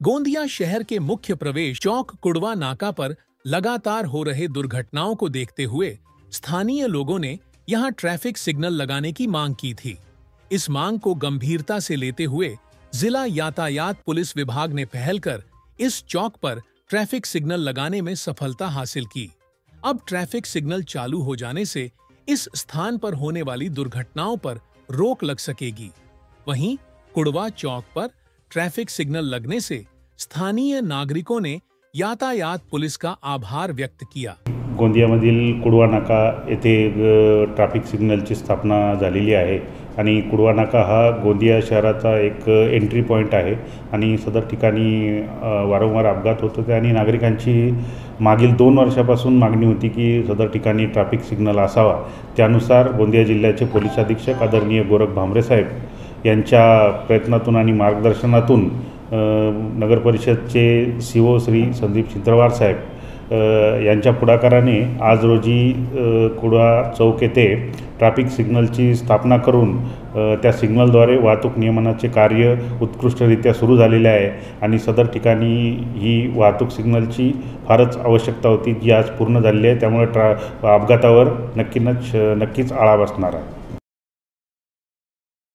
गोंदिया शहर के मुख्य प्रवेश चौक कुड़वा नाका पर लगातार हो रहे दुर्घटनाओं को देखते हुए स्थानीय लोगों ने यहां ट्रैफिक सिग्नल लगाने की मांग की थी। इस मांग को गंभीरता से लेते हुए जिला यातायात पुलिस विभाग ने पहल कर इस चौक पर ट्रैफिक सिग्नल लगाने में सफलता हासिल की। अब ट्रैफिक सिग्नल चालू हो जाने से इस स्थान पर होने वाली दुर्घटनाओं पर रोक लग सकेगी। वहीं कुड़वा चौक पर ट्रैफिक सिग्नल लगने से स्थानीय नागरिकों ने यातायात पुलिस का आभार व्यक्त किया। गोंदियामधील कुडवा नाका येथे ट्रॅफिक सिग्नलची स्थापना झालेली आहे आणि कुडवा नाका हा गोंदिया शहराचा एक एंट्री पॉइंट आहे आणि सदर ठिकाणी वारंवार अपघात होत होते आणि नागरिकांची मागील 2 वर्षापासून मागणी होती की सदर ठिकाणी ट्रॅफिक सिग्नल असावा। त्यानुसार गोंदिया जिल्ह्याचे पोलीस अधीक्षक आदरणीय गोरख भामरे साहेब यांच्या प्रयत्नातून आणि मार्गदर्शनातून नगर परिषदचे सीओ श्री संदीप चित्रवार साहेब यांच्या पुढाकाराने आज रोजी कुडवा चौक येथे ट्रॅफिक सिग्नलची स्थापना करून त्या सिग्नलद्वारे वाहतूक नियमनाचे कार्य उत्कृष्टरित्या सुरू झालेले आहे आणि सदर ठिकाणी ही वाहतूक सिग्नलची फारच आवश्यकता होती जी आज पूर्ण झालेली आहे। त्यामुळे अपघातावर नक्कीच आळा बसणार आहे।